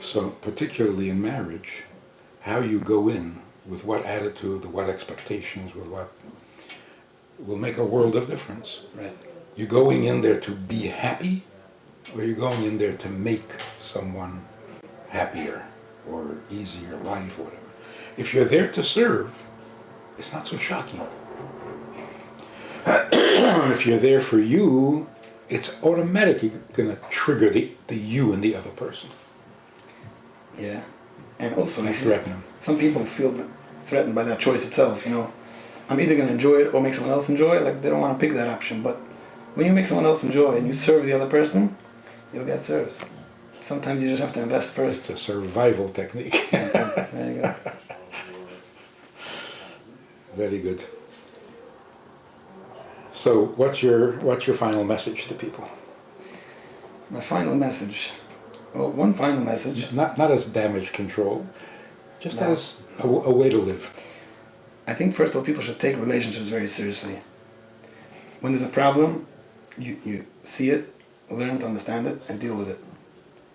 So particularly in marriage, how you go in, with what attitude, what expectations, with what, will make a world of difference. Right. You're going in there to be happy, or you're going in there to make someone happier or easier life or whatever. If you're there to serve, it's not so shocking. If you're there for you, it's automatically going to trigger the you in the other person. Yeah. And also, Threaten them. some people feel threatened by that choice itself, you know. I'm either going to enjoy it or make someone else enjoy it. Like, they don't want to pick that option. But when you make someone else enjoy and you serve the other person, you'll get served. Sometimes you just have to invest first. It's a survival technique. There you go. Very good. So, what's your final message to people? My final message. Well, one final message. Not as damage control, just No. as a way to live. I think first of all, people should take relationships very seriously. When there's a problem, you see it, learn to understand it, and deal with it.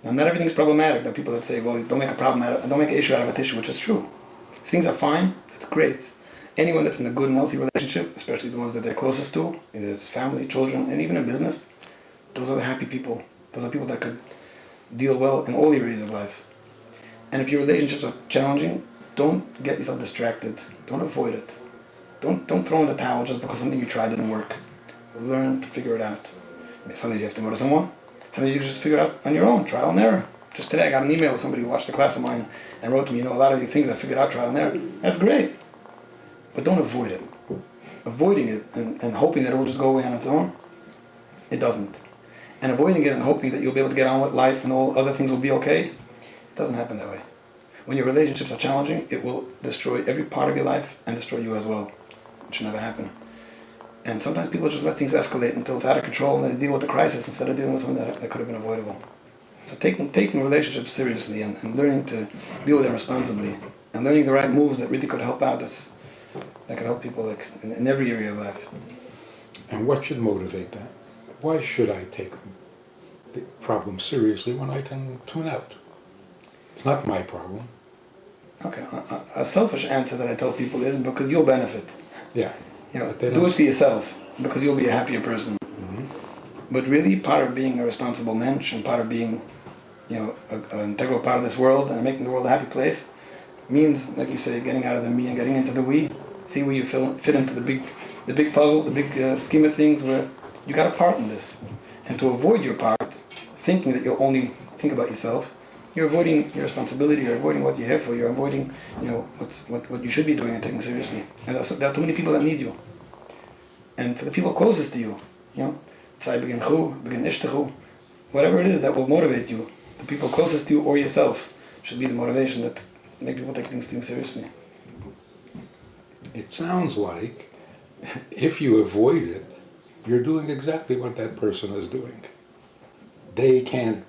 Now, not everything is problematic. There are people that say, well, don't make an issue out of a tissue, which is true. If things are fine, it's great. Anyone that's in a good and healthy relationship, especially the ones that they're closest to, either it's family, children, and even in business, those are the happy people. Those are people that could deal well in all areas of life. And if your relationships are challenging, don't get yourself distracted. Don't avoid it. Don't throw in the towel just because something you tried didn't work. Learn to figure it out. Sometimes you have to go to someone. Sometimes you can just figure it out on your own, trial and error. Just today I got an email with somebody who watched a class of mine and wrote to me, a lot of the things I figured out trial and error. That's great. But don't avoid it. Avoiding it and hoping that it will just go away on its own, it doesn't. And avoiding it and hoping that you'll be able to get on with life and all other things will be okay, it doesn't happen that way. When your relationships are challenging, it will destroy every part of your life and destroy you as well. It should never happen. And sometimes people just let things escalate until it's out of control and they deal with the crisis instead of dealing with something that could have been avoidable. So taking relationships seriously and learning to deal with them responsibly and learning the right moves that really could help out, that could help people like in every area of life. And what should motivate that? Why should I take the problem seriously when I can tune out? It's not my problem. Okay, a selfish answer that I tell people is because you'll benefit. Yeah. You know, do it for yourself because you'll be a happier person. Mm-hmm. But really, part of being a responsible mensch and part of being, an integral part of this world and making the world a happy place means, like you say, getting out of the me and getting into the we. See where you fit into the big puzzle, the big scheme of things where you got a part in this. And to avoid your part, thinking that you'll only think about yourself, you're avoiding your responsibility, you're avoiding what you're here for, you're avoiding, what you should be doing and taking seriously. And there are too many people that need you. And for the people closest to you, tzai begin chu, begin ishtechu, whatever it is that will motivate you, the people closest to you or yourself should be the motivation that make people take things seriously. It sounds like if you avoid it, you're doing exactly what that person is doing. They can't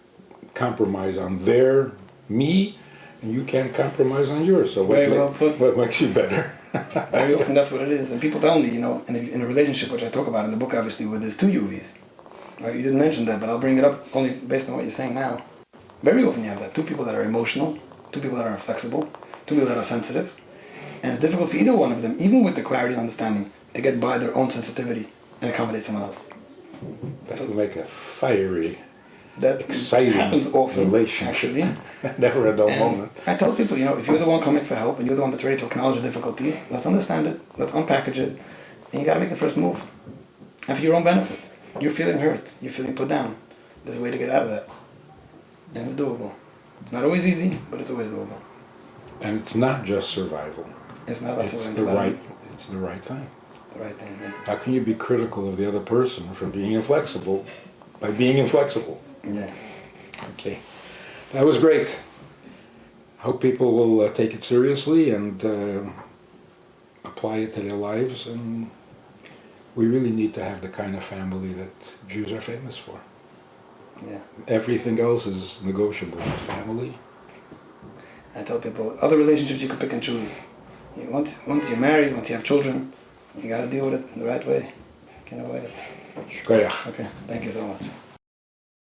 compromise on their me, and you can't compromise on yours. So what makes you better? Very often that's what it is. And people tell me, in a relationship, which I talk about in the book, obviously, where there's two UVs. Right? You didn't mention that, but I'll bring it up only based on what you're saying now. Very often you have that. Two people that are emotional, two people that are inflexible, two people that are sensitive. And it's difficult for either one of them, even with the clarity and understanding, to get by their own sensitivity and accommodate someone else. That will make a fiery, that exciting happens often, relationship. Actually. Never a dull moment. I tell people, if you're the one coming for help and you're the one that's ready to acknowledge the difficulty, let's understand it, let's unpackage it, and you got to make the first move. And for your own benefit. You're feeling hurt, you're feeling put down. There's a way to get out of that. And it's doable. It's not always easy, but it's always doable. And it's not just survival. It's not about It's the right thing. The right thing, yeah. How can you be critical of the other person for being inflexible by being inflexible? Yeah. Okay. That was great. Hope people will take it seriously and apply it to their lives. And we really need to have the kind of family that Jews are famous for. Yeah. Everything else is negotiable. But family. I tell people, other relationships you can pick and choose. Once you're married, once you have children, you got to deal with it the right way. You can't avoid it. Shkoyach. Okay, thank you so much.